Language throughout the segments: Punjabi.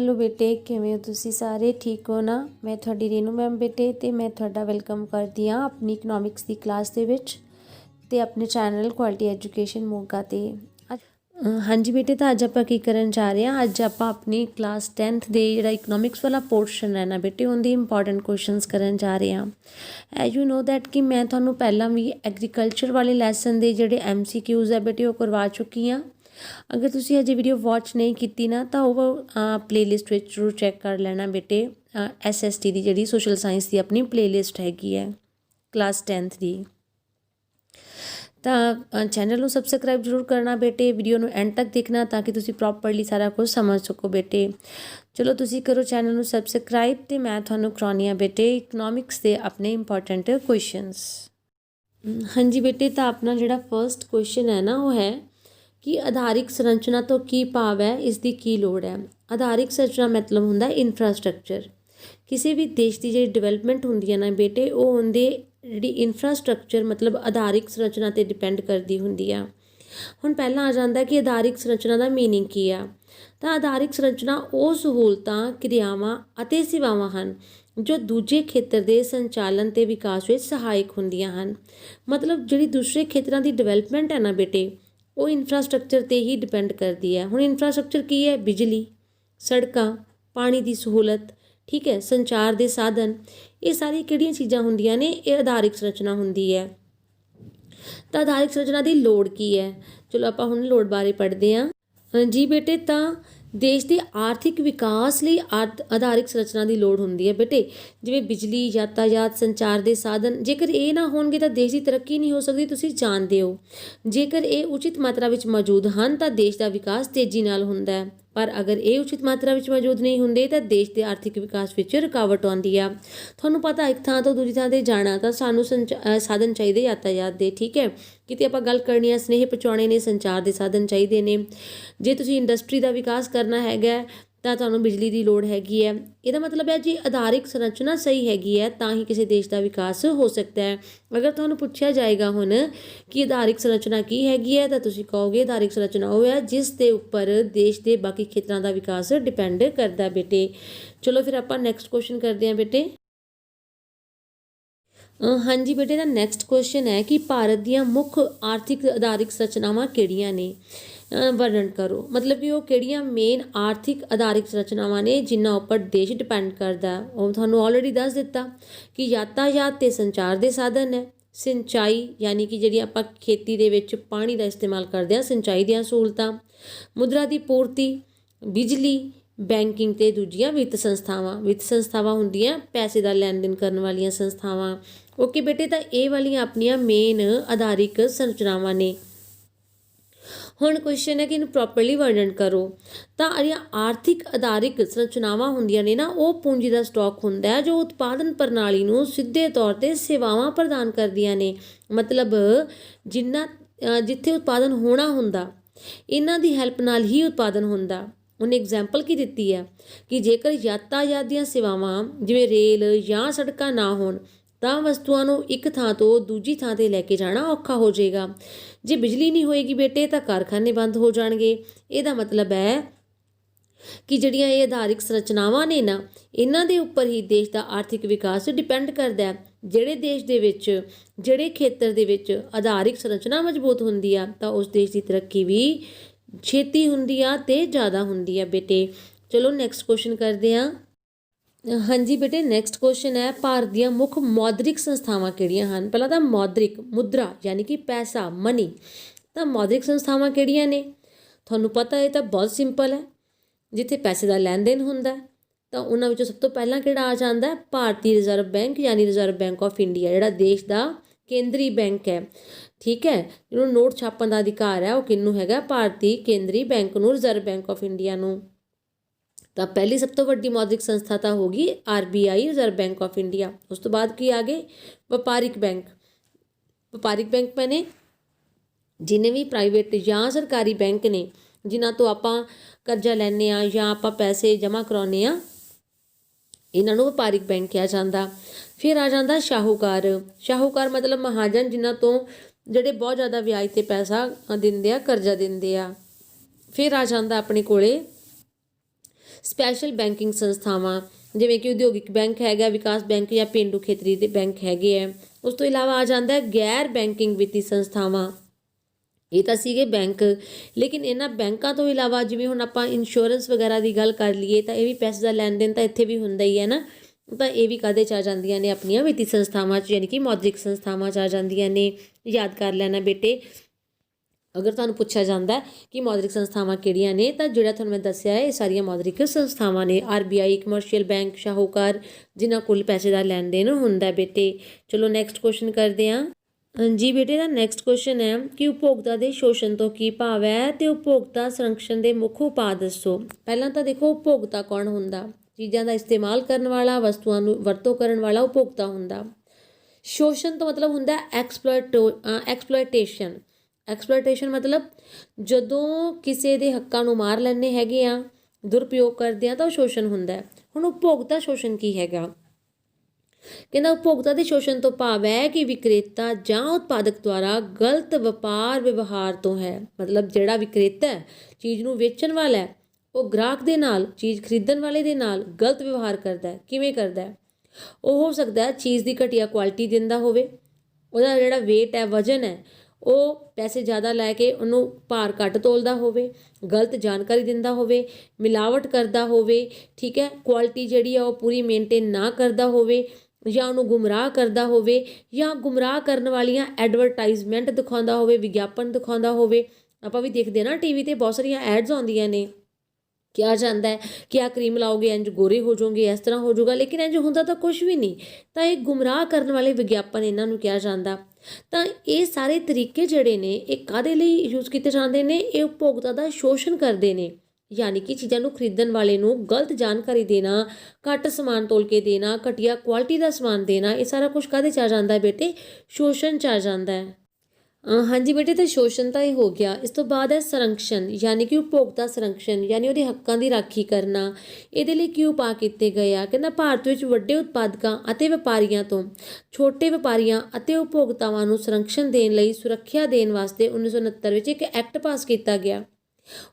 हेलो बेटे किवें हो तुसी सारे ठीक हो ना। मैं थोड़ी रेनू मैम बेटे ते मैं थोड़ा वेलकम करती हाँ अपनी इकनॉमिक्स की क्लास दे विच ते अपने चैनल क्वालिटी एजुकेशन मोगा ते हाँ जी बेटे तो अज आप की करन जा रहे हैं। अज आप अपनी क्लास 10th दे जिहड़ा इकनॉमिक्स वाला पोर्शन है ना बेटे उनके इंपॉर्टेंट क्वेश्चंस करन जा रहे हैं। एज यू नो दैट कि मैं थोनों पहला भी एग्रीकल्चर वाले लैसन के जिहड़े MCQs है बेटे वो करवा चुकी हाँ। अगर तुसी हजे वीडियो वॉच नहीं की ना तो वो प्लेलिस्ट जरूर चैक कर लेना बेटे। SST की जी सोशल साइंस की अपनी प्लेलिस्ट हैगी है क्लास 10th की। तो चैनल को सबसक्राइब जरूर करना बेटे, वीडियो को एंड तक देखना ताकि तुसी प्रॉपरली सारा कुछ समझ सको बेटे। चलो तुसी करो चैनल को सबसक्राइब तो मैं थानू करानी हाँ बेटे इकनॉमिक्स के अपने इंपॉर्टेंट क्वेश्चनस। हाँ जी बेटे तो अपना जो फर्स्ट क्वेश्चन है ना वो है कि आधारिक संरचना तो की भाव है, इसकी की लोड़ है। आधारिक संरचना मतलब होंदा इंफ्रास्ट्रक्चर। किसी भी देश की जी डिवेलपमेंट होंदी है ना बेटे वो उनके जी इंफ्रास्ट्रक्चर मतलब आधारिक संरचना पर डिपेंड करती होंदी है। हुण पहला आ जाता कि आधारिक संरचना का मीनिंग की है। तो आधारिक संरचना वो सहूलतां क्रियावां अते सेवावां हन जो दूजे खेत्र के संचालन ते विकास में सहायक होंदियां हन। मतलब जी दूसरे खेत्रों की डिवेलपमेंट है ना बेटे वो इंफ्रास्ट्रक्चर ते ही डिपेंड करती है। हुण इंफ्रास्ट्रक्चर की है, बिजली, सड़कां, पानी की सहूलत, ठीक है, संचार के साधन, ये सारी किहड़ियां चीज़ां होंदियां ने ये आधारिक संरचना होंदी है। तो आधारिक संरचना की लोड़ की है, चलो आप हुण लोड़ बारे पढ़ते हैं। जी बेटे तो देश के आर्थिक विकास लिए आधारिक संरचना की लोड़ होंदी है बेटे। जिवें बिजली, यातायात, संचार के साधन जेकर ये ना होणगे तो देश की तरक्की नहीं हो सकती, तुसीं जानते हो। जेकर ये उचित मात्रा में मौजूद हैं तो देश का विकास तेजी नाल हुंदा है, पर अगर ये उचित मात्रा में मौजूद नहीं होंगे तो देश के आर्थिक विकास में रुकावट आती है। थोनों पता एक थां तो दूजी थां ते जाना तो सानू साधन चाहिए यातायात के, ठीक है, किते आपां गल करनी है, स्नेह पहुँचाने ने, संचार के साधन चाहिए ने। जे तुसीं इंडस्ट्री का विकास करना हैगा तो तुहानूं बिजली की लोड़ हैगी है। इसका मतलब है जी आधारिक संरचना सही हैगी है तो ही किसी देश का विकास हो सकता है। अगर तुहानूं पूछा जाएगा हुण कि आधारिक संरचना की हैगी है तो तुसीं कहोगे आधारिक संरचना वो है जिस दे उपर देश के बाकी खेत्रों का विकास डिपेंड करता है बेटे। चलो फिर आपां नैक्सट क्वेश्चन करते हैं बेटे। हाँ जी बेटे का नैक्सट क्वेश्चन है कि भारत दियां मुख आर्थिक आधारिक संरचनावां किहड़ियां ने, वर्णन करो। मतलब कि वो किहड़ियां मेन आर्थिक आधारिक संरचनावां ने जिन्हां उपर देश डिपेंड करता है। वो तुहानूं ऑलरेडी दस दिता कि यातायात ते संचार के साधन है, सिंचाई यानी कि जिहड़ी आपां खेती दे विच पानी का इस्तेमाल करते हैं, सिंचाई दीयां सहूलतां, मुद्रा की पूर्ति, बिजली, बैंकिंग ते दूजियां वित्त संस्थावां होंदियां पैसे का लैन देन करने वाली संस्थावां। ओके बेटे तो ये वालियां अपनियां मेन आधारिक संरचनावां ने। हुण क्वेश्चन है कि इन्हूं प्रॉपरली वर्णन करो। तो आर्थिक आधारिक संरचनावां होंदियां ने ना वो पूंजी का स्टॉक हुंदा है जो उत्पादन प्रणाली नूं सीधे तौर पर सेवावां प्रदान करदियां ने। मतलब जिन्ना जिथे उत्पादन होना हुंदा इन्हां दी हैल्प नाल ही उत्पादन हुंदा। उन्हें एग्जाम्पल की दी है कि जेकर यातायात दीयां सेवावां जिवें रेल या सड़कां ना होण तो वस्तुओं को एक थां तो दूजी थां ते लैके जाना औखा हो जाएगा। जे बिजली नहीं होएगी बेटे तो कारखाने बंद हो जाएंगे। इसका मतलब है कि जिहड़ियां ये आधारिक संरचनावां ने ना इन्हां दे उपर ही देश का आर्थिक विकास डिपेंड करता है। जिहड़े देश दे विच जिहड़े खेत्र दे विच आधारिक संरचना मजबूत हुंदी आ तो उस देश की तरक्की भी छेती हुंदी आ ते ज़्यादा हुंदी आ बेटे। चलो नैक्सट क्वेश्चन करते हैं। हाँ जी बेटे नैक्सट क्वेश्चन है भारत दियां मुख मौद्रिक संस्थावां किहड़ियां हन। पहला तो मौद्रिक मुद्रा यानी कि पैसा मनी। तो मौद्रिक संस्थावां किहड़ियां ने तुहानूं पता है तो बहुत सिंपल है, जिथे पैसे का लैन देन हुंदा तो उन्हां विचों सब तो पहला किहड़ा आ जांदा है भारतीय रिजर्व बैंक यानी रिजर्व बैंक ऑफ इंडिया जिहड़ा देश का केंद्री बैंक है, ठीक है। जिन्होंने नोट छापण का अधिकार है वो किन्नू हैगा भारतीय केंद्री बैंक नूं रिजर्व बैंक ऑफ इंडिया नूं। तो पहली सब तो वड्डी मौद्रिक संस्था तो होगी RBI reserve bank of India. उस तो बाद की आगे व्यापारिक बैंक। व्यापारिक बैंक मैंने जिन्हें भी प्राइवेट या सरकारी बैंक ने जिन्हां तो आपां करजा लैने आ या आपां पैसे जमा कराउने आ इन्हां नूं व्यापारिक बैंक कहा जाता। फिर आ जाता शाहूकार। शाहूकार मतलब महाजन जिन्हां तो जिहड़े बहुत ज़्यादा ब्याज ते पैसा दिंदे आ, करजा दिंदे आ। फिर आ जाता अपने कोले ਸਪੈਸ਼ਲ ਬੈਂਕਿੰਗ ਸੰਸਥਾਵਾਂ ਜਿਵੇਂ ਕਿ ਉਦਯੋਗਿਕ ਬੈਂਕ ਹੈਗਾ, ਵਿਕਾਸ ਬੈਂਕ ਜਾਂ ਪੇਂਡੂ ਖੇਤਰੀ ਦੇ ਬੈਂਕ ਹੈਗੇ ਹੈ। ਉਸ ਤੋਂ ਇਲਾਵਾ ਆ ਜਾਂਦਾ ਹੈ ਗੈਰ ਬੈਂਕਿੰਗ ਵਿੱਤੀ ਸੰਸਥਾਵਾਂ। ਇਹ ਤਾਂ ਸੀਗੇ ਬੈਂਕ, ਲੇਕਿਨ ਇਹਨਾਂ ਬੈਂਕਾਂ ਤੋਂ ਇਲਾਵਾ ਜਿਵੇਂ ਹੁਣ ਆਪਾਂ ਇੰਸ਼ੋਰੈਂਸ ਵਗੈਰਾ ਦੀ ਗੱਲ ਕਰ ਲਈਏ ਤਾਂ ਇਹ ਵੀ ਪੈਸੇ ਦਾ ਲੈਣ ਦੇਣ ਤਾਂ ਇੱਥੇ ਵੀ ਹੁੰਦਾ ਹੀ ਹੈ ਨਾ, ਤਾਂ ਇਹ ਵੀ ਕਾਹਦੇ 'ਚ ਆ ਜਾਂਦੀਆਂ ਨੇ, ਆਪਣੀਆਂ ਵਿੱਤੀ ਸੰਸਥਾਵਾਂ 'ਚ, ਯਾਨੀ ਕਿ ਮੌਦਰਿਕ ਸੰਸਥਾਵਾਂ 'ਚ ਆ ਜਾਂਦੀਆਂ ਨੇ। ਯਾਦ ਕਰ ਲੈਣਾ ਬੇਟੇ, ਅਗਰ ਤੁਹਾਨੂੰ ਪੁੱਛਿਆ ਜਾਂਦਾ ਕਿ ਮੌਦਰਿਕ ਸੰਸਥਾਵਾਂ ਕਿਹੜੀਆਂ ਨੇ ਤਾਂ ਜਿਹੜਾ ਤੁਹਾਨੂੰ ਮੈਂ ਦੱਸਿਆ ਹੈ ਇਹ ਸਾਰੀਆਂ ਮੌਦਰਿਕ ਸੰਸਥਾਵਾਂ ਨੇ। RBI, ਕਮਰਸ਼ੀਅਲ ਬੈਂਕ, ਸ਼ਾਹੂਕਾਰ, ਜਿਨ੍ਹਾਂ ਕੋਲ ਪੈਸੇ ਦਾ ਲੈਣ ਦੇਣ ਹੁੰਦਾ ਬੇਟੇ। ਚਲੋ ਨੈਕਸਟ ਕੁਐਸਚਨ ਕਰਦੇ ਹਾਂ। ਜੀ ਬੇਟੇ ਦਾ ਨੈਕਸਟ ਕੁਐਸਚਨ ਹੈ ਕਿ ਉਪਭੋਗਤਾ ਦੇ ਸ਼ੋਸ਼ਣ ਤੋਂ ਕੀ ਭਾਵ ਹੈ ਤੇ ਉਪਭੋਗਤਾ ਸੰਰਕਸ਼ਣ ਦੇ ਮੁੱਖ ਉਪਾਅ ਦੱਸੋ। ਪਹਿਲਾਂ ਤਾਂ ਦੇਖੋ ਉਪਭੋਗਤਾ ਕੌਣ ਹੁੰਦਾ, ਚੀਜ਼ਾਂ ਦਾ ਇਸਤੇਮਾਲ ਕਰਨ ਵਾਲਾ, ਵਸਤੂਆਂ ਨੂੰ ਵਰਤੋਂ ਕਰਨ ਵਾਲਾ ਉਪਭੋਗਤਾ ਹੁੰਦਾ। ਸ਼ੋਸ਼ਣ ਤੋਂ ਮਤਲਬ ਹੁੰਦਾ ਐਕਸਪਲੋਇਟੇਸ਼ਨ। ਐਕਸਪਲੋਇਟੇਸ਼ਨ ਮਤਲਬ ਜਦੋਂ ਕਿਸੇ ਦੇ ਹੱਕਾਂ ਨੂੰ ਮਾਰ ਲੈਂਦੇ ਹੈਗੇ ਆ, ਦੁਰਉਪਯੋਗ ਕਰਦੇ ਆ ਤਾਂ ਉਹ ਸ਼ੋਸ਼ਣ ਹੁੰਦਾ ਹੈ। ਹੁਣ ਉਪਭੋਗਤਾ ਸ਼ੋਸ਼ਣ ਕੀ ਹੈਗਾ, ਕਹਿੰਦਾ ਉਪਭੋਗਤਾ ਦੇ ਸ਼ੋਸ਼ਣ ਤੋਂ ਭਾਵ ਹੈ ਕਿ ਵਿਕਰੇਤਾ ਜਾਂ ਉਤਪਾਦਕ ਦੁਆਰਾ ਗਲਤ ਵਪਾਰ ਵਿਵਹਾਰ ਤੋਂ ਹੈ। ਮਤਲਬ ਜਿਹੜਾ ਵਿਕਰੇਤਾ ਹੈ, ਚੀਜ਼ ਨੂੰ ਵੇਚਣ ਵਾਲਾ ਹੈ, ਉਹ ਗ੍ਰਾਹਕ ਦੇ ਨਾਲ, ਚੀਜ਼ ਖਰੀਦਣ ਵਾਲੇ ਦੇ ਨਾਲ ਗਲਤ ਵਿਵਹਾਰ ਕਰਦਾ ਹੈ। ਕਿਵੇਂ ਕਰਦਾ ਹੈ? ਉਹ ਹੋ ਸਕਦਾ ਹੈ ਚੀਜ਼ ਦੀ ਘਟੀਆ ਕੁਆਲਿਟੀ ਦਿੰਦਾ ਹੋਵੇ, ਉਹਦਾ ਜਿਹੜਾ ਵੇਟ ਹੈ, ਵਜ਼ਨ ਹੈ, ਉਹ ਪੈਸੇ ਜ਼ਿਆਦਾ ਲੈ ਕੇ ਉਹਨੂੰ ਭਾਰ ਘੱਟ ਤੋਲਦਾ ਹੋਵੇ, ਗਲਤ ਜਾਣਕਾਰੀ ਦਿੰਦਾ ਹੋਵੇ, ਮਿਲਾਵਟ ਕਰਦਾ ਹੋਵੇ, ਠੀਕ ਹੈ, ਕੁਆਲਿਟੀ ਜਿਹੜੀ ਆ ਉਹ ਪੂਰੀ ਮੇਨਟੇਨ ਨਾ ਕਰਦਾ ਹੋਵੇ, ਜਾਂ ਉਹਨੂੰ ਗੁੰਮਰਾਹ ਕਰਦਾ ਹੋਵੇ, ਜਾਂ ਗੁੰਮਰਾਹ ਕਰਨ ਵਾਲੀਆਂ ਐਡਵਰਟਾਈਜ਼ਮੈਂਟ ਦਿਖਾਉਂਦਾ ਹੋਵੇ, ਵਿਗਿਆਪਨ ਦਿਖਾਉਂਦਾ ਹੋਵੇ। ਆਪਾਂ ਵੀ ਦੇਖਦੇ ਨਾ TV 'ਤੇ ਬਹੁਤ ਸਾਰੀਆਂ ਐਡਸ ਆਉਂਦੀਆਂ ਨੇ, ਕਿਹਾ ਜਾਂਦਾ ਹੈ ਕਿ ਆਹ ਕਰੀਮ ਲਾਓਗੇ ਇੰਝ ਗੋਰੇ ਹੋ ਜਾਓਗੇ, ਇਸ ਤਰ੍ਹਾਂ ਹੋ ਜਾਊਗਾ, ਲੇਕਿਨ ਇੰਝ ਹੁੰਦਾ ਤਾਂ ਕੁਝ ਵੀ ਨਹੀਂ। ਤਾਂ ਇਹ ਗੁੰਮਰਾਹ ਕਰਨ ਵਾਲੇ ਵਿਗਿਆਪਨ ਇਹਨਾਂ ਨੂੰ ਕਿਹਾ ਜਾਂਦਾ। ਤਾਂ ਇਹ ਸਾਰੇ ਤਰੀਕੇ ਜਿਹੜੇ ਨੇ ਇਹ ਕਾਹਦੇ ਲਈ ਯੂਜ਼ ਕੀਤੇ ਜਾਂਦੇ ਨੇ? ਇਹ ਉਪਭੋਗਤਾ ਦਾ ਸ਼ੋਸ਼ਣ ਕਰਦੇ ਨੇ, ਯਾਨੀ ਕਿ ਚੀਜ਼ਾਂ ਨੂੰ ਖਰੀਦਣ ਵਾਲੇ ਨੂੰ ਗਲਤ ਜਾਣਕਾਰੀ ਦੇਣਾ, ਘੱਟ ਸਮਾਨ ਤੋਲ ਕੇ ਦੇਣਾ, ਘਟੀਆ ਕੁਆਲਿਟੀ ਦਾ ਸਮਾਨ ਦੇਣਾ, ਇਹ ਸਾਰਾ ਕੁਝ ਕਾਹਦੇ 'ਚ ਆ ਜਾਂਦਾ ਹੈ ਬੇਟੇ? ਸ਼ੋਸ਼ਣ 'ਚ ਆ ਜਾਂਦਾ ਹੈ। ਹਾਂਜੀ ਬੇਟੇ, ਤਾਂ ਸ਼ੋਸ਼ਣ ਤਾਂ ਇਹ ਹੋ ਗਿਆ। ਇਸ ਤੋਂ ਬਾਅਦ ਹੈ ਸੰਰਕਸ਼ਣ, ਯਾਨੀ ਕਿ ਉਪਭੋਗਤਾ ਸੰਰਕਸ਼ਣ, ਯਾਨੀ ਉਹਦੇ ਹੱਕਾਂ ਦੀ ਰਾਖੀ ਕਰਨਾ। ਇਹਦੇ ਲਈ ਕੀ ਉਪਾਅ ਕੀਤੇ ਗਏ ਆ? ਕਹਿੰਦਾ ਭਾਰਤ ਵਿੱਚ ਵੱਡੇ ਉਤਪਾਦਕਾਂ ਅਤੇ ਵਪਾਰੀਆਂ ਤੋਂ ਛੋਟੇ ਵਪਾਰੀਆਂ ਅਤੇ ਉਪਭੋਗਤਾਵਾਂ ਨੂੰ ਸੰਰਕਸ਼ਣ ਦੇਣ ਲਈ ਸੁਰੱਖਿਆ ਦੇਣ ਵਾਸਤੇ 1969 ਵਿੱਚ ਇੱਕ ਐਕਟ ਪਾਸ ਕੀਤਾ ਗਿਆ।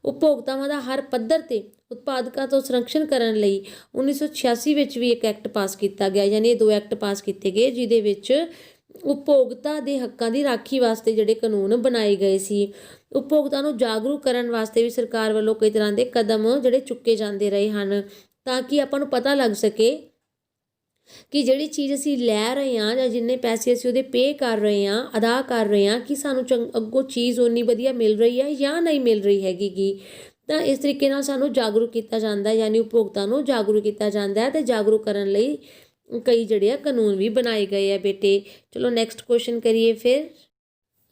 ਉਪਭੋਗਤਾਵਾਂ ਦਾ ਹਰ ਪੱਧਰ ਤੇ ਉਤਪਾਦਕਾਂ ਤੋਂ ਸੰਰਕਸ਼ਣ ਕਰਨ ਲਈ 1986 ਵਿੱਚ ਵੀ ਇੱਕ ਐਕਟ ਪਾਸ ਕੀਤਾ ਗਿਆ। ਯਾਨੀ ਇਹ ਦੋ ਐਕਟ ਪਾਸ ਕੀਤੇ ਗਏ ਜਿਹਦੇ ਵਿੱਚ ਉਪਭੋਗਤਾ ਦੇ ਹੱਕਾਂ ਦੀ ਰਾਖੀ ਵਾਸਤੇ ਜਿਹੜੇ ਕਾਨੂੰਨ ਬਣਾਏ ਗਏ ਸੀ। ਉਪਭੋਗਤਾ ਨੂੰ ਜਾਗਰੂਕ ਕਰਨ ਵਾਸਤੇ ਵੀ ਸਰਕਾਰ ਵੱਲੋਂ ਕਈ ਤਰ੍ਹਾਂ ਦੇ ਕਦਮ ਜਿਹੜੇ ਚੁੱਕੇ ਜਾਂਦੇ ਰਹੇ ਹਨ, ਤਾਂ ਕਿ ਆਪਾਂ ਨੂੰ ਪਤਾ ਲੱਗ ਸਕੇ ਕਿ ਜਿਹੜੀ ਚੀਜ਼ ਅਸੀਂ ਲੈ ਰਹੇ ਹਾਂ ਜਾਂ ਜਿੰਨੇ ਪੈਸੇ ਅਸੀਂ ਉਹਦੇ ਪੇ ਕਰ ਰਹੇ ਹਾਂ, ਅਦਾ ਕਰ ਰਹੇ ਹਾਂ, ਕਿ ਸਾਨੂੰ ਅੱਗੋਂ ਚੀਜ਼ ਓਨੀ ਵਧੀਆ ਮਿਲ ਰਹੀ ਹੈ ਜਾਂ ਨਹੀਂ ਮਿਲ ਰਹੀ ਹੈਗੀ ਗੀ। ਤਾਂ ਇਸ ਤਰੀਕੇ ਨਾਲ ਸਾਨੂੰ ਜਾਗਰੂਕ ਕੀਤਾ ਜਾਂਦਾ, ਯਾਨੀ ਉਪਭੋਗਤਾ ਨੂੰ ਜਾਗਰੂਕ ਕੀਤਾ ਜਾਂਦਾ ਹੈ। ਅਤੇ ਜਾਗਰੂਕ ਕਰਨ ਲਈ ਕਈ ਜਿਹੜੇ ਆ ਕਾਨੂੰਨ ਵੀ ਬਣਾਏ ਗਏ ਆ ਬੇਟੇ। ਚਲੋ ਨੈਕਸਟ ਕੁਐਸਚਨ ਕਰੀਏ ਫਿਰ।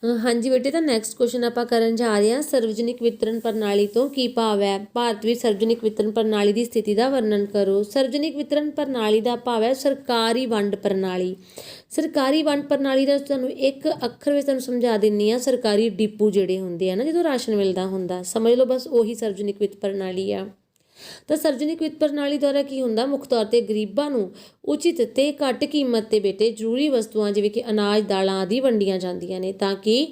ਹਾਂਜੀ ਬੇਟੇ, ਤਾਂ ਨੈਕਸਟ ਕੁਐਸਚਨ ਆਪਾਂ ਕਰਨ ਜਾ ਰਹੇ ਹਾਂ, ਸਰਵਜਨਿਕ ਵਿਤਰਨ ਪ੍ਰਣਾਲੀ ਤੋਂ ਕੀ ਭਾਵ ਹੈ? ਭਾਰਤ ਵਿੱਚ ਸਰਵਜਨਿਕ ਵਿਤਰਨ ਪ੍ਰਣਾਲੀ ਦੀ ਸਥਿਤੀ ਦਾ ਵਰਣਨ ਕਰੋ। ਸਰਵਜਨਿਕ ਵਿਤਰਨ ਪ੍ਰਣਾਲੀ ਦਾ ਭਾਵ ਹੈ ਸਰਕਾਰੀ ਵੰਡ ਪ੍ਰਣਾਲੀ। ਸਰਕਾਰੀ ਵੰਡ ਪ੍ਰਣਾਲੀ ਦਾ ਤੁਹਾਨੂੰ ਇੱਕ ਅੱਖਰ ਵਿੱਚ ਤੁਹਾਨੂੰ ਸਮਝਾ ਦਿੰਦੀ ਹਾਂ। ਸਰਕਾਰੀ ਡਿਪੂ ਜਿਹੜੇ ਹੁੰਦੇ ਆ ਨਾ, ਜਦੋਂ ਰਾਸ਼ਨ ਮਿਲਦਾ ਹੁੰਦਾ, ਸਮਝ ਲਓ ਬਸ ਉਹੀ ਸਰਵਜਨਿਕ ਵਿੱਤ ਪ੍ਰਣਾਲੀ ਆ। ਤਾਂ ਸਰਵਜਨਿਕ ਵਿੱਤ ਪ੍ਰਣਾਲੀ ਦੁਆਰਾ ਕੀ ਹੁੰਦਾ? ਮੁੱਖ ਤੌਰ 'ਤੇ ਗਰੀਬਾਂ ਨੂੰ ਉਚਿਤ ਤੇ ਘੱਟ ਕੀਮਤ 'ਤੇ ਬੇਟੇ ਜ਼ਰੂਰੀ ਵਸਤੂਆਂ ਜਿਵੇਂ ਕਿ ਅਨਾਜ, ਦਾਲਾਂ ਆਦਿ ਵੰਡੀਆਂ ਜਾਂਦੀਆਂ ਨੇ, ਤਾਂ ਕਿ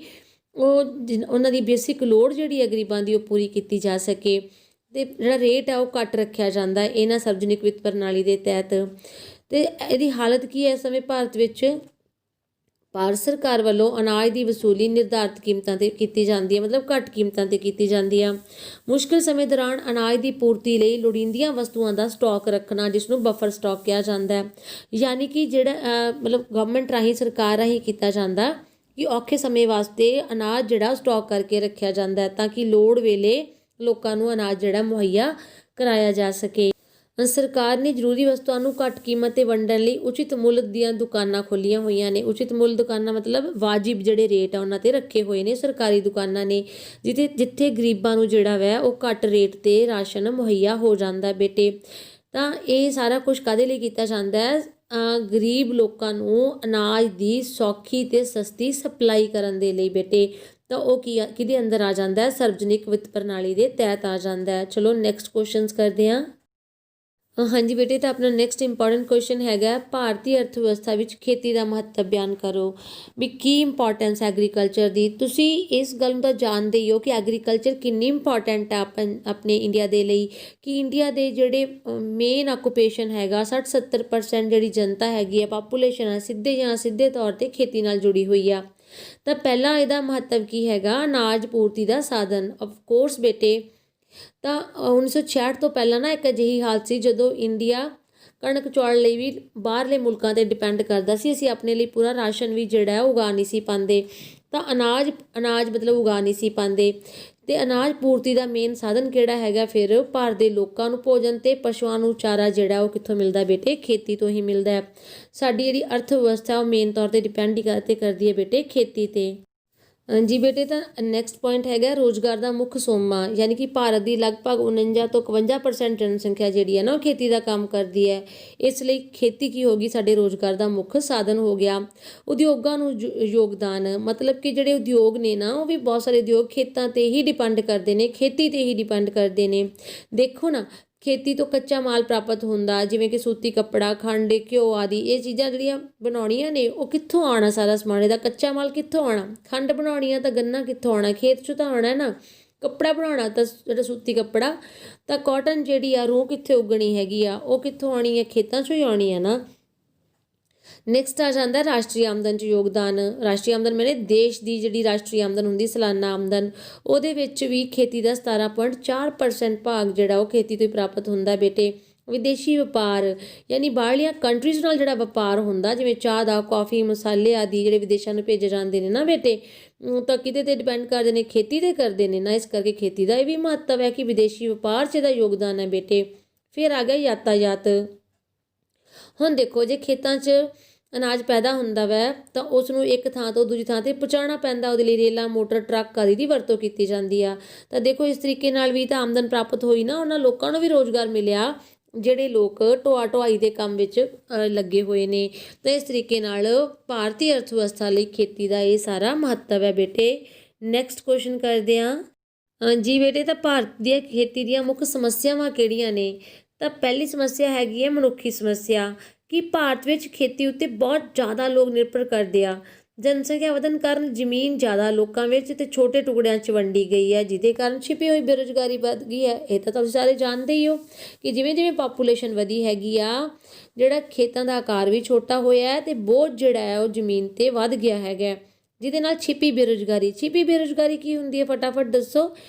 ਉਹਨਾਂ ਦੀ ਬੇਸਿਕ ਲੋੜ ਜਿਹੜੀ ਹੈ ਗਰੀਬਾਂ ਦੀ ਉਹ ਪੂਰੀ ਕੀਤੀ ਜਾ ਸਕੇ। ਅਤੇ ਜਿਹੜਾ ਰੇਟ ਹੈ ਉਹ ਘੱਟ ਰੱਖਿਆ ਜਾਂਦਾ ਇਹਨਾਂ ਸਰਵਜਨਿਕ ਵਿੱਤ ਪ੍ਰਣਾਲੀ ਦੇ ਤਹਿਤ। ਅਤੇ ਇਹਦੀ ਹਾਲਤ ਕੀ ਹੈ ਇਸ ਸਮੇਂ ਭਾਰਤ ਵਿੱਚ? ਭਾਰਤ ਸਰਕਾਰ ਵੱਲੋਂ ਅਨਾਜ ਦੀ ਵਸੂਲੀ ਨਿਰਧਾਰਤ ਕੀਮਤਾਂ 'ਤੇ ਕੀਤੀ ਜਾਂਦੀ ਹੈ, ਮਤਲਬ ਘੱਟ ਕੀਮਤਾਂ 'ਤੇ ਕੀਤੀ ਜਾਂਦੀ ਆ। ਮੁਸ਼ਕਿਲ ਸਮੇਂ ਦੌਰਾਨ ਅਨਾਜ ਦੀ ਪੂਰਤੀ ਲਈ ਲੋੜੀਂਦੀਆਂ ਵਸਤੂਆਂ ਦਾ ਸਟਾਕ ਰੱਖਣਾ, ਜਿਸ ਨੂੰ ਬਫਰ ਸਟਾਕ ਕਿਹਾ ਜਾਂਦਾ ਹੈ। ਯਾਨੀ ਕਿ ਜਿਹੜਾ ਮਤਲਬ ਗਵਰਨਮੈਂਟ ਰਾਹੀਂ, ਸਰਕਾਰ ਰਾਹੀਂ ਕੀਤਾ ਜਾਂਦਾ ਕਿ ਔਖੇ ਸਮੇਂ ਵਾਸਤੇ ਅਨਾਜ ਜਿਹੜਾ ਸਟਾਕ ਕਰਕੇ ਰੱਖਿਆ ਜਾਂਦਾ, ਤਾਂ ਕਿ ਲੋੜ ਵੇਲੇ ਲੋਕਾਂ ਨੂੰ ਅਨਾਜ ਜਿਹੜਾ ਮੁਹੱਈਆ ਕਰਾਇਆ ਜਾ ਸਕੇ। ਸਰਕਾਰ ਨੇ ਜ਼ਰੂਰੀ ਵਸਤੂਆਂ ਨੂੰ ਘੱਟ ਕੀਮਤ 'ਤੇ ਵੰਡਣ ਲਈ ਉਚਿਤ ਮੁੱਲ ਦੀਆਂ ਦੁਕਾਨਾਂ ਖੋਲ੍ਹੀਆਂ ਹੋਈਆਂ ਨੇ। ਉਚਿਤ ਮੁੱਲ ਦੁਕਾਨਾਂ ਮਤਲਬ ਵਾਜਿਬ ਜਿਹੜੇ ਰੇਟ ਆ ਉਹਨਾਂ 'ਤੇ ਰੱਖੇ ਹੋਏ ਨੇ ਸਰਕਾਰੀ ਦੁਕਾਨਾਂ ਨੇ, ਜਿੱਥੇ ਗਰੀਬਾਂ ਨੂੰ ਜਿਹੜਾ ਵੈ ਉਹ ਘੱਟ ਰੇਟ 'ਤੇ ਰਾਸ਼ਨ ਮੁਹੱਈਆ ਹੋ ਜਾਂਦਾ ਬੇਟੇ। ਤਾਂ ਇਹ ਸਾਰਾ ਕੁਝ ਕਾਹਦੇ ਲਈ ਕੀਤਾ ਜਾਂਦਾ ਹੈ? ਗਰੀਬ ਲੋਕਾਂ ਨੂੰ ਅਨਾਜ ਦੀ ਸੌਖੀ ਅਤੇ ਸਸਤੀ ਸਪਲਾਈ ਕਰਨ ਦੇ ਲਈ ਬੇਟੇ। ਤਾਂ ਉਹ ਕਿਹਦੇ ਅੰਦਰ ਆ ਜਾਂਦਾ ਹੈ? ਸਰਵਜਨਿਕ ਵਿੱਤ ਪ੍ਰਣਾਲੀ ਦੇ ਤਹਿਤ ਆ ਜਾਂਦਾ ਹੈ। ਚਲੋ ਨੈਕਸਟ ਕੁਐਸਚਨਸ ਕਰਦੇ ਹਾਂ। ਹਾਂਜੀ ਬੇਟੇ, ਤਾਂ ਆਪਣਾ ਨੈਕਸਟ ਇੰਪੋਰਟੈਂਟ ਕੁਐਸਚਨ ਹੈਗਾ ਭਾਰਤੀ ਅਰਥ ਵਿਵਸਥਾ ਵਿੱਚ ਖੇਤੀ ਦਾ ਮਹੱਤਵ ਬਿਆਨ ਕਰੋ। ਵੀ ਕੀ ਇੰਪੋਰਟੈਂਸ ਐਗਰੀਕਲਚਰ ਦੀ। ਤੁਸੀਂ ਇਸ ਗੱਲ ਨੂੰ ਤਾਂ ਜਾਣਦੇ ਹੀ ਹੋ ਕਿ ਐਗਰੀਕਲਚਰ ਕਿੰਨੀ ਇੰਪੋਰਟੈਂਟ ਆ ਆਪਣੇ ਇੰਡੀਆ ਦੇ ਲਈ, ਕਿ ਇੰਡੀਆ ਦੇ ਜਿਹੜੇ ਮੇਨ ਆਕੂਪੇਸ਼ਨ ਹੈਗਾ 60-70% ਜਿਹੜੀ ਜਨਤਾ ਹੈਗੀ ਆ, ਪਾਪੂਲੇਸ਼ਨ ਆ, ਸਿੱਧੇ ਜਾਂ ਸਿੱਧੇ ਤੌਰ 'ਤੇ ਖੇਤੀ ਨਾਲ ਜੁੜੀ ਹੋਈ ਆ। ਤਾਂ ਪਹਿਲਾਂ ਇਹਦਾ ਮਹੱਤਵ ਕੀ ਹੈਗਾ, ਅਨਾਜ ਪੂਰਤੀ ਦਾ ਸਾਧਨ। ਆਫ ਕੋਰਸ ਬੇਟੇ, ਤਾਂ 1966 ਤੋਂ ਪਹਿਲਾਂ ਨਾ ਇੱਕ ਅਜਿਹੀ ਹਾਲਤ ਸੀ ਜਦੋਂ ਇੰਡੀਆ ਕਣਕ ਚੌਲ ਲਈ ਵੀ ਬਾਹਰਲੇ ਮੁਲਕਾਂ 'ਤੇ ਡਿਪੈਂਡ ਕਰਦਾ ਸੀ। ਅਸੀਂ ਆਪਣੇ ਲਈ ਪੂਰਾ ਰਾਸ਼ਨ ਵੀ ਜਿਹੜਾ ਉਗਾ ਨਹੀਂ ਸੀ ਪਾਉਂਦੇ, ਤਾਂ ਅਨਾਜ ਮਤਲਬ ਉਗਾ ਨਹੀਂ ਸੀ ਪਾਉਂਦੇ। ਅਤੇ ਅਨਾਜ ਪੂਰਤੀ ਦਾ ਮੇਨ ਸਾਧਨ ਕਿਹੜਾ ਹੈਗਾ ਫਿਰ, ਭਾਰਤ ਦੇ ਲੋਕਾਂ ਨੂੰ ਭੋਜਨ ਅਤੇ ਪਸ਼ੂਆਂ ਨੂੰ ਚਾਰਾ ਜਿਹੜਾ ਉਹ ਕਿੱਥੋਂ ਮਿਲਦਾ ਬੇਟੇ, ਖੇਤੀ ਤੋਂ ਹੀ ਮਿਲਦਾ ਹੈ। ਸਾਡੀ ਜਿਹੜੀ ਅਰਥ ਵਿਵਸਥਾ ਉਹ ਮੇਨ ਤੌਰ 'ਤੇ ਡਿਪੈਂਡ ਕਰਦੀ ਹੈ ਬੇਟੇ ਖੇਤੀ 'ਤੇ। ਜੀ ਬੇਟੇ, ਤਾਂ ਨੈਕਸਟ ਪੁਆਇੰਟ ਹੈਗਾ ਰੋਜ਼ਗਾਰ ਦਾ ਮੁੱਖ ਸੋਮਾ, ਯਾਨੀ ਕਿ ਭਾਰਤ ਦੀ ਲਗਭਗ 49 ਤੋਂ 51% ਜਨਸੰਖਿਆ ਜਿਹੜੀ ਹੈ ਨਾ ਉਹ ਖੇਤੀ ਦਾ ਕੰਮ ਕਰਦੀ ਹੈ। ਇਸ ਲਈ ਖੇਤੀ ਕੀ ਹੋ ਗਈ, ਸਾਡੇ ਰੋਜ਼ਗਾਰ ਦਾ ਮੁੱਖ ਸਾਧਨ ਹੋ ਗਿਆ। ਉਦਯੋਗਾਂ ਨੂੰ ਯੋਗਦਾਨ, ਮਤਲਬ ਕਿ ਜਿਹੜੇ ਉਦਯੋਗ ਨੇ ਨਾ ਉਹ ਵੀ ਬਹੁਤ ਸਾਰੇ ਉਦਯੋਗ ਖੇਤਾਂ 'ਤੇ ਹੀ ਡਿਪੈਂਡ ਕਰਦੇ ਨੇ, ਖੇਤੀ 'ਤੇ ਹੀ ਡਿਪੈਂਡ ਕਰਦੇ ਨੇ। ਦੇਖੋ ਨਾ, ਖੇਤੀ ਤੋਂ ਕੱਚਾ ਮਾਲ ਪ੍ਰਾਪਤ ਹੁੰਦਾ, ਜਿਵੇਂ ਕਿ ਸੂਤੀ ਕੱਪੜਾ, ਖੰਡ, ਘਿਓ ਆਦਿ। ਇਹ ਚੀਜ਼ਾਂ ਜਿਹੜੀਆਂ ਬਣਾਉਣੀਆਂ ਨੇ ਉਹ ਕਿੱਥੋਂ ਆਉਣਾ, ਸਾਰਾ ਸਮਾਨ ਇਹਦਾ ਕੱਚਾ ਮਾਲ ਕਿੱਥੋਂ ਆਉਣਾ। ਖੰਡ ਬਣਾਉਣੀ ਆ ਤਾਂ ਗੰਨਾ ਕਿੱਥੋਂ ਆਉਣਾ, ਖੇਤ 'ਚੋਂ ਤਾਂ ਆਉਣਾ ਨਾ। ਕੱਪੜਾ ਬਣਾਉਣਾ ਤਾਂ ਜਿਹੜਾ ਸੂਤੀ ਕੱਪੜਾ, ਤਾਂ ਕਾਟਨ ਜਿਹੜੀ ਆ ਰੂਹ ਕਿੱਥੇ ਉੱਗਣੀ ਹੈਗੀ ਆ, ਉਹ ਕਿੱਥੋਂ ਆਉਣੀ ਹੈ, ਖੇਤਾਂ 'ਚੋਂ ਹੀ ਆਉਣੀ ਹੈ ਨਾ। ਨੈਕਸਟ ਆ ਜਾਂਦਾ ਰਾਸ਼ਟਰੀ ਆਮਦਨ 'ਚ ਯੋਗਦਾਨ। ਰਾਸ਼ਟਰੀ ਆਮਦਨ ਮੈਨੇ ਦੇਸ਼ ਦੀ ਜਿਹੜੀ ਰਾਸ਼ਟਰੀ ਆਮਦਨ ਹੁੰਦੀ, ਸਾਲਾਨਾ ਆਮਦਨ, ਉਹਦੇ ਵਿੱਚ ਵੀ ਖੇਤੀ ਦਾ 17.4% ਭਾਗ ਜਿਹੜਾ ਉਹ ਖੇਤੀ ਤੋਂ ਹੀ ਪ੍ਰਾਪਤ ਹੁੰਦਾ ਬੇਟੇ। ਵਿਦੇਸ਼ੀ ਵਪਾਰ, ਯਾਨੀ ਬਾਹਰਲੀਆਂ ਕੰਟਰੀਜ਼ ਨਾਲ ਜਿਹੜਾ ਵਪਾਰ ਹੁੰਦਾ, ਜਿਵੇਂ ਚਾਹ ਦਾ, ਕੌਫੀ, ਮਸਾਲੇ ਆਦਿ ਜਿਹੜੇ ਵਿਦੇਸ਼ਾਂ ਨੂੰ ਭੇਜੇ ਜਾਂਦੇ ਨੇ ਨਾ ਬੇਟੇ, ਤਾਂ ਕਿਤੇ 'ਤੇ ਡਿਪੈਂਡ ਕਰਦੇ ਨੇ, ਖੇਤੀ 'ਤੇ ਕਰਦੇ ਨੇ ਨਾ। ਇਸ ਕਰਕੇ ਖੇਤੀ ਦਾ ਇਹ ਵੀ ਮਹੱਤਵ ਹੈ ਕਿ ਵਿਦੇਸ਼ੀ ਵਪਾਰ 'ਚ ਇਹਦਾ ਯੋਗਦਾਨ ਹੈ ਬੇਟੇ। ਫਿਰ ਆ ਗਿਆ ਯਾਤਾਯਾਤ। ਹੁਣ ਦੇਖੋ, ਜੇ ਖੇਤਾਂ 'ਚ ਅਨਾਜ ਪੈਦਾ ਹੁੰਦਾ ਵੈ ਤਾਂ ਉਸ ਨੂੰ ਇੱਕ ਥਾਂ ਤੋਂ ਦੂਜੀ ਥਾਂ 'ਤੇ ਪਹੁੰਚਾਉਣਾ ਪੈਂਦਾ, ਉਹਦੇ ਲਈ ਰੇਲਾਂ, ਮੋਟਰ, ਟਰੱਕ ਆਦਿ ਦੀ ਵਰਤੋਂ ਕੀਤੀ ਜਾਂਦੀ ਆ। ਤਾਂ ਦੇਖੋ, ਇਸ ਤਰੀਕੇ ਨਾਲ ਵੀ ਤਾਂ ਆਮਦਨ ਪ੍ਰਾਪਤ ਹੋਈ ਨਾ, ਉਹਨਾਂ ਲੋਕਾਂ ਨੂੰ ਵੀ ਰੋਜ਼ਗਾਰ ਮਿਲਿਆ ਜਿਹੜੇ ਲੋਕ ਢੋਆ ਢੁਆਈ ਦੇ ਕੰਮ ਵਿੱਚ ਲੱਗੇ ਹੋਏ ਨੇ। ਤਾਂ ਇਸ ਤਰੀਕੇ ਨਾਲ ਭਾਰਤੀ ਅਰਥ ਵਿਵਸਥਾ ਲਈ ਖੇਤੀ ਦਾ ਇਹ ਸਾਰਾ ਮਹੱਤਵ ਹੈ ਬੇਟੇ। ਨੈਕਸਟ ਕੁਐਸਚਨ ਕਰਦੇ ਹਾਂ। ਜੀ ਬੇਟੇ, ਤਾਂ ਭਾਰਤ ਦੀਆਂ ਖੇਤੀ ਦੀਆਂ ਮੁੱਖ ਸਮੱਸਿਆਵਾਂ ਕਿਹੜੀਆਂ ਨੇ। ਤਾਂ ਪਹਿਲੀ ਸਮੱਸਿਆ ਹੈਗੀ ਹੈ ਮਨੁੱਖੀ ਸਮੱਸਿਆ, ਕਿ ਭਾਰਤ ਵਿੱਚ ਖੇਤੀ ਉੱਤੇ ਬਹੁਤ ਜ਼ਿਆਦਾ ਲੋਕ ਨਿਰਭਰ ਕਰਦੇ ਆ। ਜਨਸੰਖਿਆ ਵਧਣ ਕਾਰਨ ਜ਼ਮੀਨ ਜ਼ਿਆਦਾ ਲੋਕਾਂ ਵਿੱਚ ਅਤੇ ਛੋਟੇ ਟੁਕੜਿਆਂ 'ਚ ਵੰਡੀ ਗਈ ਹੈ, ਜਿਹਦੇ ਕਾਰਨ ਛਿਪੀ ਹੋਈ ਬੇਰੁਜ਼ਗਾਰੀ ਵੱਧ ਗਈ ਹੈ। ਇਹ ਤਾਂ ਤੁਸੀਂ ਸਾਰੇ ਜਾਣਦੇ ਹੀ ਹੋ ਕਿ ਜਿਵੇਂ ਜਿਵੇਂ ਪਾਪੂਲੇਸ਼ਨ ਵਧੀ ਹੈਗੀ ਆ, ਜਿਹੜਾ ਖੇਤਾਂ ਦਾ ਆਕਾਰ ਵੀ ਛੋਟਾ ਹੋਇਆ ਅਤੇ ਬੋਝ ਜਿਹੜਾ ਹੈ ਉਹ ਜ਼ਮੀਨ 'ਤੇ ਵੱਧ ਗਿਆ ਹੈਗਾ, ਜਿਹਦੇ ਨਾਲ ਛਿਪੀ ਬੇਰੁਜ਼ਗਾਰੀ ਕੀ ਹੁੰਦੀ ਹੈ, ਫਟਾਫਟ ਦੱਸੋ।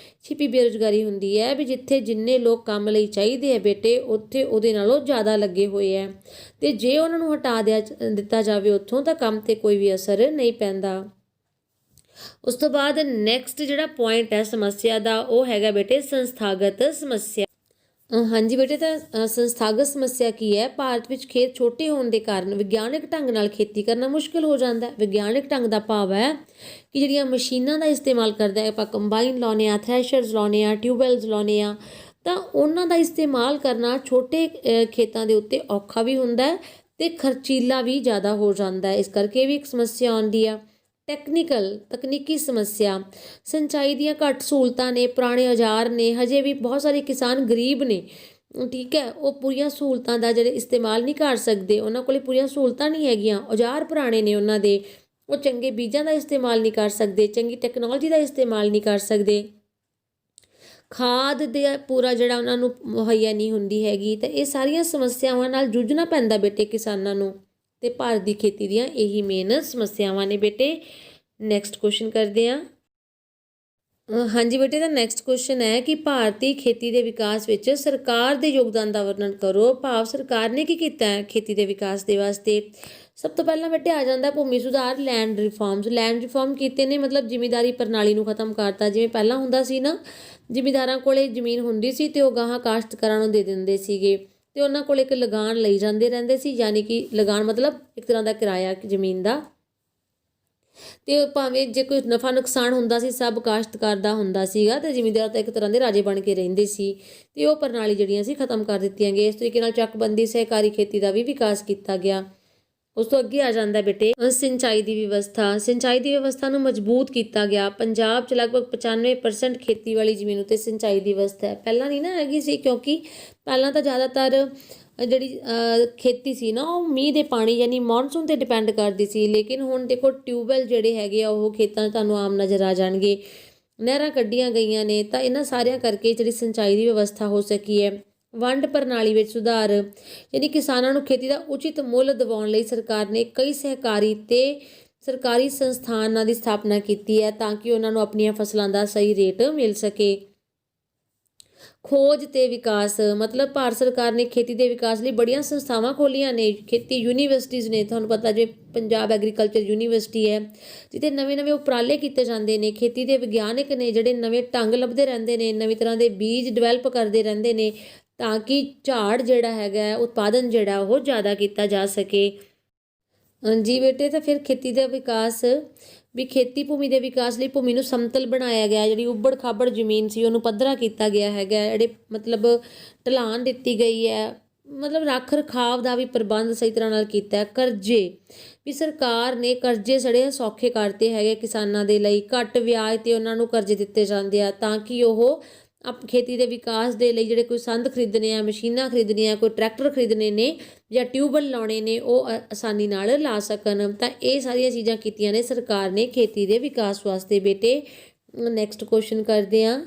ਛਿਪੀ ਬੇਰੁਜ਼ਗਾਰੀ ਹੁੰਦੀ ਹੈ ਵੀ ਜਿੱਥੇ ਜਿੰਨੇ ਲੋਕ ਕੰਮ ਲਈ ਚਾਹੀਦੇ ਹੈ ਬੇਟੇ, ਉੱਥੇ ਉਹਦੇ ਨਾਲੋਂ ਜ਼ਿਆਦਾ ਲੱਗੇ ਹੋਏ ਹੈ, ਅਤੇ ਜੇ ਉਹਨਾਂ ਨੂੰ ਹਟਾ ਦਿੱਤਾ ਜਾਵੇ ਉੱਥੋਂ, ਤਾਂ ਕੰਮ 'ਤੇ ਕੋਈ ਵੀ ਅਸਰ ਨਹੀਂ ਪੈਂਦਾ। ਉਸ ਤੋਂ ਬਾਅਦ ਨੈਕਸਟ ਜਿਹੜਾ ਪੁਆਇੰਟ ਹੈ ਸਮੱਸਿਆ ਦਾ, ਉਹ ਹੈਗਾ ਬੇਟੇ ਸੰਸਥਾਗਤ ਸਮੱਸਿਆ। ਹਾਂਜੀ ਬੇਟੇ, ਤਾਂ ਸੰਸਥਾਗਤ ਸਮੱਸਿਆ ਕੀ ਹੈ, ਭਾਰਤ ਵਿੱਚ ਖੇਤ ਛੋਟੇ ਹੋਣ ਦੇ ਕਾਰਨ ਵਿਗਿਆਨਿਕ ਢੰਗ ਨਾਲ ਖੇਤੀ ਕਰਨਾ ਮੁਸ਼ਕਿਲ ਹੋ ਜਾਂਦਾ। ਵਿਗਿਆਨਿਕ ਢੰਗ ਦਾ ਭਾਵ ਹੈ ਕਿ ਜਿਹੜੀਆਂ ਮਸ਼ੀਨਾਂ ਦਾ ਇਸਤੇਮਾਲ ਕਰਦੇ ਆਪਾਂ, ਕੰਬਾਈਨ ਲਾਉਂਦੇ ਹਾਂ, ਥ੍ਰੈਸ਼ਰਸ ਲਾਉਂਦੇ ਹਾਂ, ਟਿਊਬਵੈਲਸ ਲਾਉਂਦੇ ਹਾਂ, ਤਾਂ ਉਹਨਾਂ ਦਾ ਇਸਤੇਮਾਲ ਕਰਨਾ ਛੋਟੇ ਖੇਤਾਂ ਦੇ ਉੱਤੇ ਔਖਾ ਵੀ ਹੁੰਦਾ ਹੈ ਅਤੇ ਖਰਚੀਲਾ ਵੀ ਜ਼ਿਆਦਾ ਹੋ ਜਾਂਦਾ ਹੈ। ਇਸ ਕਰਕੇ ਵੀ ਇੱਕ ਸਮੱਸਿਆ ਆਉਂਦੀ ਆ। ਤਕਨੀਕੀ ਸਮੱਸਿਆ, ਸਿੰਚਾਈ ਦੀਆਂ ਘੱਟ ਸਹੂਲਤਾਂ ਨੇ, ਪੁਰਾਣੇ ਔਜ਼ਾਰ ਨੇ, ਹਜੇ ਵੀ ਬਹੁਤ ਸਾਰੇ ਕਿਸਾਨ ਗਰੀਬ ਨੇ, ਠੀਕ ਹੈ, ਉਹ ਪੂਰੀਆਂ ਸਹੂਲਤਾਂ ਦਾ ਜਿਹੜੇ ਇਸਤੇਮਾਲ ਨਹੀਂ ਕਰ ਸਕਦੇ, ਉਹਨਾਂ ਕੋਲ ਪੂਰੀਆਂ ਸਹੂਲਤਾਂ ਨਹੀਂ ਹੈਗੀਆਂ, ਔਜ਼ਾਰ ਪੁਰਾਣੇ ਨੇ ਉਹਨਾਂ ਦੇ, ਉਹ ਚੰਗੇ ਬੀਜਾਂ ਦਾ ਇਸਤੇਮਾਲ ਨਹੀਂ ਕਰ ਸਕਦੇ, ਚੰਗੀ ਟੈਕਨੋਲੋਜੀ ਦਾ ਇਸਤੇਮਾਲ ਨਹੀਂ ਕਰ ਸਕਦੇ, ਖਾਦ ਦੇ ਪੂਰਾ ਜਿਹੜਾ ਉਹਨਾਂ ਨੂੰ ਮੁਹੱਈਆ ਨਹੀਂ ਹੁੰਦੀ ਹੈਗੀ। ਤਾਂ ਇਹ ਸਾਰੀਆਂ ਸਮੱਸਿਆਵਾਂ ਨਾਲ ਜੂਝਣਾ ਪੈਂਦਾ ਬੇਟੇ ਕਿਸਾਨਾਂ ਨੂੰ, ਅਤੇ ਭਾਰਤ ਦੀ ਖੇਤੀ ਦੀਆਂ ਇਹੀ ਮੇਨ ਸਮੱਸਿਆਵਾਂ ਨੇ ਬੇਟੇ। ਨੈਕਸਟ ਕੁਐਸਚਨ ਕਰਦੇ ਹਾਂ। ਹਾਂਜੀ ਬੇਟੇ, ਦਾ ਨੈਕਸਟ ਕੁਐਸਚਨ ਹੈ ਕਿ ਭਾਰਤੀ ਖੇਤੀ ਦੇ ਵਿਕਾਸ ਵਿੱਚ ਸਰਕਾਰ ਦੇ ਯੋਗਦਾਨ ਦਾ ਵਰਣਨ ਕਰੋ। ਭਾਵ ਸਰਕਾਰ ਨੇ ਕੀ ਕੀਤਾ ਹੈ ਖੇਤੀ ਦੇ ਵਿਕਾਸ ਦੇ ਵਾਸਤੇ। ਸਭ ਤੋਂ ਪਹਿਲਾਂ ਬੇਟੇ ਆ ਜਾਂਦਾ ਭੂਮੀ ਸੁਧਾਰ, ਲੈਂਡ ਰਿਫਾਰਮ ਕੀਤੇ ਨੇ, ਮਤਲਬ ਜ਼ਿਮੀਂਦਾਰੀ ਪ੍ਰਣਾਲੀ ਨੂੰ ਖਤਮ ਕਰਤਾ। ਜਿਵੇਂ ਪਹਿਲਾਂ ਹੁੰਦਾ ਸੀ ਨਾ, ਜ਼ਿਮੀਂਦਾਰਾਂ ਕੋਲੇ ਜ਼ਮੀਨ ਹੁੰਦੀ ਸੀ ਅਤੇ ਉਹ ਗਾਹਾਂ ਕਾਸ਼ਤਕਾਰਾਂ ਨੂੰ ਦੇ ਦਿੰਦੇ ਸੀਗੇ, ਅਤੇ ਉਹਨਾਂ ਕੋਲ ਇੱਕ ਲਗਾਨ ਲਈ ਜਾਂਦੇ ਰਹਿੰਦੇ ਸੀ, ਯਾਨੀ ਕਿ ਲਗਾਨ ਮਤਲਬ ਇੱਕ ਤਰ੍ਹਾਂ ਦਾ ਕਿਰਾਇਆ ਜ਼ਮੀਨ ਦਾ। ਅਤੇ ਭਾਵੇਂ ਜੇ ਕੋਈ ਨਫਾ ਨੁਕਸਾਨ ਹੁੰਦਾ ਸੀ, ਸਭ ਕਾਸ਼ਤਕਾਰ ਦਾ ਹੁੰਦਾ ਸੀਗਾ, ਅਤੇ ਜ਼ਿਮੀਂਦਾਰ ਤਾਂ ਇੱਕ ਤਰ੍ਹਾਂ ਦੇ ਰਾਜੇ ਬਣ ਕੇ ਰਹਿੰਦੇ ਸੀ। ਅਤੇ ਉਹ ਪ੍ਰਣਾਲੀ ਜਿਹੜੀਆਂ ਸੀ ਖਤਮ ਕਰ ਦਿੱਤੀਆਂ ਗਈਆਂ। ਇਸ ਤਰੀਕੇ ਨਾਲ ਚੱਕਬੰਦੀ ਸਹਿਕਾਰੀ ਖੇਤੀ ਦਾ ਵੀ ਵਿਕਾਸ ਕੀਤਾ ਗਿਆ। ਉਸ ਤੋਂ ਅੱਗੇ ਆ ਜਾਂਦਾ ਬੇਟੇ ਸਿੰਚਾਈ ਦੀ ਵਿਵਸਥਾ। ਸਿੰਚਾਈ ਦੀ ਵਿਵਸਥਾ ਨੂੰ ਮਜ਼ਬੂਤ ਕੀਤਾ ਗਿਆ। ਪੰਜਾਬ 'ਚ ਲਗਭਗ 95% ਖੇਤੀ ਵਾਲੀ ਜ਼ਮੀਨ ਉੱਤੇ ਸਿੰਚਾਈ ਦੀ ਵਿਵਸਥਾ ਹੈ। ਪਹਿਲਾਂ ਨਹੀਂ ਨਾ ਹੈਗੀ ਸੀ, ਕਿਉਂਕਿ ਪਹਿਲਾਂ ਤਾਂ ਜ਼ਿਆਦਾਤਰ ਜਿਹੜੀ ਖੇਤੀ ਸੀ ਨਾ ਉਹ ਮੀਂਹ ਦੇ ਪਾਣੀ ਯਾਨੀ ਮੌਨਸੂਨ 'ਤੇ ਡਿਪੈਂਡ ਕਰਦੀ ਸੀ। ਲੇਕਿਨ ਹੁਣ ਦੇਖੋ ਟਿਊਬਵੈੱਲ ਜਿਹੜੇ ਹੈਗੇ ਆ ਉਹ ਖੇਤਾਂ 'ਚ ਤੁਹਾਨੂੰ ਆਮ ਨਜ਼ਰ ਆ ਜਾਣਗੇ। ਨਹਿਰਾਂ ਕੱਢੀਆਂ ਗਈਆਂ ਨੇ, ਤਾਂ ਇਹਨਾਂ ਸਾਰਿਆਂ ਕਰਕੇ ਜਿਹੜੀ ਸਿੰਚਾਈ ਦੀ ਵਿਵਸਥਾ ਹੋ ਸਕੀ ਹੈ। ਵੰਡ ਪ੍ਰਣਾਲੀ ਵਿੱਚ ਸੁਧਾਰ, ਯਾਨੀ ਕਿਸਾਨਾਂ ਨੂੰ ਖੇਤੀ ਦਾ ਉਚਿਤ ਮੁੱਲ ਦਿਵਾਉਣ ਲਈ ਸਰਕਾਰ ਨੇ ਕਈ ਸਹਿਕਾਰੀ ਤੇ ਸਰਕਾਰੀ ਸੰਸਥਾਨਾਂ ਦੀ ਸਥਾਪਨਾ ਕੀਤੀ ਹੈ ਤਾਂ ਕਿ ਉਹਨਾਂ ਨੂੰ ਆਪਣੀਆਂ ਫਸਲਾਂ ਦਾ ਸਹੀ ਰੇਟ ਮਿਲ ਸਕੇ। ਖੋਜ ਤੇ ਵਿਕਾਸ, ਮਤਲਬ ਭਾਰਤ ਸਰਕਾਰ ਨੇ ਖੇਤੀ ਦੇ ਵਿਕਾਸ ਲਈ ਬੜੀਆਂ ਸੰਸਥਾਵਾਂ ਖੋਲ੍ਹੀਆਂ ਨੇ। ਖੇਤੀ ਯੂਨੀਵਰਸਿਟੀਜ਼ ਨੇ, ਤੁਹਾਨੂੰ ਪਤਾ ਜੇ ਪੰਜਾਬ ਐਗਰੀਕਲਚਰ ਯੂਨੀਵਰਸਿਟੀ ਹੈ ਜਿੱਥੇ ਨਵੇਂ ਉਪਰਾਲੇ ਕੀਤੇ ਜਾਂਦੇ ਨੇ। ਖੇਤੀ ਦੇ ਵਿਗਿਆਨਕ ਨੇ ਜਿਹੜੇ ਨਵੇਂ ਢੰਗ ਲੱਭਦੇ ਰਹਿੰਦੇ ਨੇ, ਨਵੀਂ ਤਰ੍ਹਾਂ ਦੇ ਬੀਜ ਡਿਵੈਲਪ ਕਰਦੇ ਰਹਿੰਦੇ ਨੇ ਤਾਂ ਕਿ ਝਾੜ ਜਿਹੜਾ ਹੈਗਾ ਉਤਪਾਦਨ ਜਿਹੜਾ ਉਹ ਜ਼ਿਆਦਾ ਕੀਤਾ ਜਾ ਸਕੇ। ਜੀ ਬੇਟੇ, ਤਾਂ ਫਿਰ ਖੇਤੀ ਦਾ ਵਿਕਾਸ ਵੀ ਖੇਤੀ ਭੂਮੀ ਦੇ ਵਿਕਾਸ ਲਈ ਭੂਮੀ ਨੂੰ ਸਮਤਲ ਬਣਾਇਆ ਗਿਆ। ਜਿਹੜੀ ਉੱਬੜ ਖਾਬੜ ਜ਼ਮੀਨ ਸੀ ਉਹਨੂੰ ਪੱਧਰਾ ਕੀਤਾ ਗਿਆ ਹੈਗਾ। ਜਿਹੜੇ ਮਤਲਬ ਢਲਾਨ ਦਿੱਤੀ ਗਈ ਹੈ, ਮਤਲਬ ਰੱਖ ਰਖਾਵ ਦਾ ਵੀ ਪ੍ਰਬੰਧ ਸਹੀ ਤਰ੍ਹਾਂ ਨਾਲ ਕੀਤਾ ਹੈ। ਕਰਜ਼ੇ ਵੀ ਸਰਕਾਰ ਨੇ ਕਰਜ਼ੇ ਜਿਹੜੇ ਸੌਖੇ ਕਰਤੇ ਹੈਗੇ ਕਿਸਾਨਾਂ ਦੇ ਲਈ। ਘੱਟ ਵਿਆਜ 'ਤੇ ਉਹਨਾਂ ਨੂੰ ਕਰਜ਼ੇ ਦਿੱਤੇ ਜਾਂਦੇ ਆ ਤਾਂ ਕਿ ਉਹ ਖੇਤੀ ਦੇ ਵਿਕਾਸ ਦੇ ਲਈ ਜਿਹੜੇ ਕੋਈ ਸੰਦ ਖਰੀਦਣੇ ਆ, ਮਸ਼ੀਨਾਂ ਖਰੀਦਣੀਆਂ, ਕੋਈ ਟਰੈਕਟਰ ਖਰੀਦਣੇ ਨੇ ਜਾਂ ਟਿਊਬਵੈੱਲ ਲਾਉਣੇ ਨੇ ਉਹ ਆਸਾਨੀ ਨਾਲ ਲਾ ਸਕਣ। ਤਾਂ ਇਹ ਸਾਰੀਆਂ ਚੀਜ਼ਾਂ ਕੀਤੀਆਂ ਨੇ ਸਰਕਾਰ ਨੇ ਖੇਤੀ ਦੇ ਵਿਕਾਸ ਵਾਸਤੇ। ਬੇਟੇ ਨੈਕਸਟ ਕੁਐਸਚਨ ਕਰਦੇ ਹਾਂ।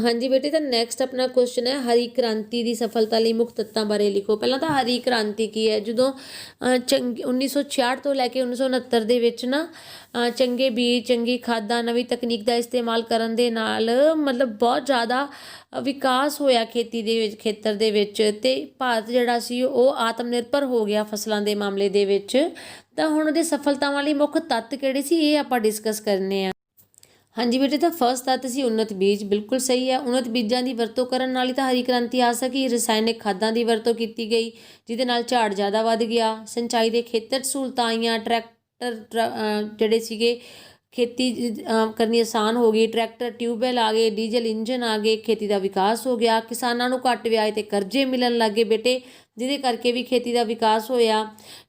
ਹਾਂਜੀ ਬੇਟੇ, ਤਾਂ ਨੈਕਸਟ ਆਪਣਾ ਕੁਐਸਚਨ ਹੈ ਹਰੀ ਕ੍ਰਾਂਤੀ ਦੀ ਸਫਲਤਾ ਲਈ ਮੁੱਖ ਤੱਤਾਂ ਬਾਰੇ ਲਿਖੋ। ਪਹਿਲਾਂ ਤਾਂ ਹਰੀ ਕ੍ਰਾਂਤੀ ਕੀ ਹੈ? ਜਦੋਂ 1966 ਤੋਂ ਲੈ ਕੇ 1969 ਦੇ ਵਿੱਚ ਨਾ ਚੰਗੇ ਬੀਜ, ਚੰਗੀ ਖਾਦਾਂ, ਨਵੀਂ ਤਕਨੀਕ ਦਾ ਇਸਤੇਮਾਲ ਕਰਨ ਦੇ ਨਾਲ ਮਤਲਬ ਬਹੁਤ ਜ਼ਿਆਦਾ ਵਿਕਾਸ ਹੋਇਆ ਖੇਤੀ ਦੇ ਵਿੱਚ, ਖੇਤਰ ਦੇ ਵਿੱਚ, ਅਤੇ ਭਾਰਤ ਜਿਹੜਾ ਸੀ ਉਹ ਆਤਮ ਨਿਰਭਰ ਹੋ ਗਿਆ ਫਸਲਾਂ ਦੇ ਮਾਮਲੇ ਦੇ ਵਿੱਚ। ਤਾਂ ਹੁਣ ਉਹਦੇ ਸਫਲਤਾਵਾਂ ਲਈ ਮੁੱਖ ਤੱਤ ਕਿਹੜੇ ਸੀ ਇਹ ਆਪਾਂ ਡਿਸਕਸ ਕਰਨੇ ਆ। ਹਾਂਜੀ ਬੇਟੇ, ਤਾਂ ਫਸਟ ਤੱਤ ਸੀ ਉੱਨਤ ਬੀਜ। ਬਿਲਕੁਲ ਸਹੀ ਹੈ। ਉੱਨਤ ਬੀਜਾਂ ਦੀ ਵਰਤੋਂ ਕਰਨ ਨਾਲ ਹੀ ਤਾਂ ਹਰੀ ਕ੍ਰਾਂਤੀ ਆ ਸਕੀ। ਰਸਾਇਣਿਕ ਖਾਦਾਂ ਦੀ ਵਰਤੋਂ ਕੀਤੀ ਗਈ ਜਿਹਦੇ ਨਾਲ ਝਾੜ ਜ਼ਿਆਦਾ ਵੱਧ ਗਿਆ। ਸਿੰਚਾਈ ਦੇ ਖੇਤਰ 'ਚ ਸਹੂਲਤਾਂ ਆਈਆਂ। ਟਰੈਕਟਰ ਜਿਹੜੇ ਸੀਗੇ ਖੇਤੀ ਕਰਨੀ ਆਸਾਨ ਹੋ ਗਈ। ਟਰੈਕਟਰ, ਟਿਊਬਵੈੱਲ ਆ ਗਏ, ਡੀਜ਼ਲ ਇੰਜਨ ਆ ਗਏ, ਖੇਤੀ ਦਾ ਵਿਕਾਸ ਹੋ ਗਿਆ। ਕਿਸਾਨਾਂ ਨੂੰ ਘੱਟ ਵਿਆਜ 'ਤੇ ਕਰਜ਼ੇ ਮਿਲਣ ਲੱਗ ਗਏ ਬੇਟੇ, ਜਿਹਦੇ ਕਰਕੇ ਵੀ ਖੇਤੀ ਦਾ ਵਿਕਾਸ ਹੋਇਆ।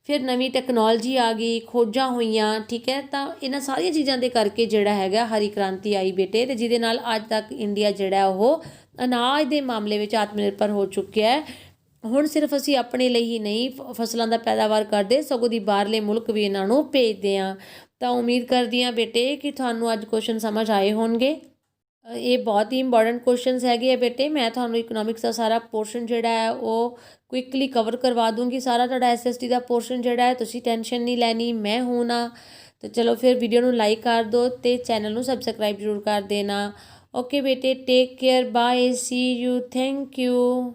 ਫਿਰ ਨਵੀਂ ਟੈਕਨੋਲੋਜੀ ਆ ਗਈ, ਖੋਜਾਂ ਹੋਈਆਂ, ਠੀਕ ਹੈ। ਤਾਂ ਇਹਨਾਂ ਸਾਰੀਆਂ ਚੀਜ਼ਾਂ ਦੇ ਕਰਕੇ ਜਿਹੜਾ ਹੈਗਾ ਹਰੀ ਕ੍ਰਾਂਤੀ ਆਈ ਬੇਟੇ, ਅਤੇ ਜਿਹਦੇ ਨਾਲ ਅੱਜ ਤੱਕ ਇੰਡੀਆ ਜਿਹੜਾ ਉਹ ਅਨਾਜ ਦੇ ਮਾਮਲੇ ਵਿੱਚ ਆਤਮ ਨਿਰਭਰ ਹੋ ਚੁੱਕਿਆ ਹੈ। ਹੁਣ ਸਿਰਫ ਅਸੀਂ ਆਪਣੇ ਲਈ ਹੀ ਨਹੀਂ ਫਸਲਾਂ ਦਾ ਪੈਦਾਵਾਰ ਕਰਦੇ, ਸਗੋਂ ਦੀ ਬਾਹਰਲੇ ਮੁਲਕ ਵੀ ਇਹਨਾਂ ਨੂੰ ਭੇਜਦੇ ਹਾਂ। ਤਾਂ ਉਮੀਦ ਕਰਦੀ ਹਾਂ ਬੇਟੇ ਕਿ ਤੁਹਾਨੂੰ ਅੱਜ ਕੁਐਸਚਨ ਸਮਝ ਆਏ ਹੋਣਗੇ। ਇਹ ਬਹੁਤ ਹੀ ਇੰਪੋਰਟੈਂਟ ਕੁਐਸਚਨਸ ਹੈਗੇ ਆ ਬੇਟੇ। ਮੈਂ ਤੁਹਾਨੂੰ ਇਕਨੋਮਿਕਸ ਦਾ ਸਾਰਾ ਪੋਰਸ਼ਨ ਜਿਹੜਾ ਹੈ ਉਹ ਕੁਇਕਲੀ ਕਵਰ ਕਰਵਾ ਦੂੰਗੀ। ਸਾਰਾ ਤੁਹਾਡਾ SST ਦਾ ਪੋਰਸ਼ਨ ਜਿਹੜਾ ਹੈ, ਤੁਸੀਂ ਟੈਨਸ਼ਨ ਨਹੀਂ ਲੈਣੀ, ਮੈਂ ਹੂੰ ਨਾ। ਤਾਂ ਚਲੋ ਫਿਰ ਵੀਡੀਓ ਨੂੰ ਲਾਈਕ ਕਰ ਦਿਓ ਅਤੇ ਚੈਨਲ ਨੂੰ ਸਬਸਕ੍ਰਾਈਬ ਜ਼ਰੂਰ ਕਰ ਦੇਣਾ। ਓਕੇ ਬੇਟੇ, take care, bye, see you, thank you.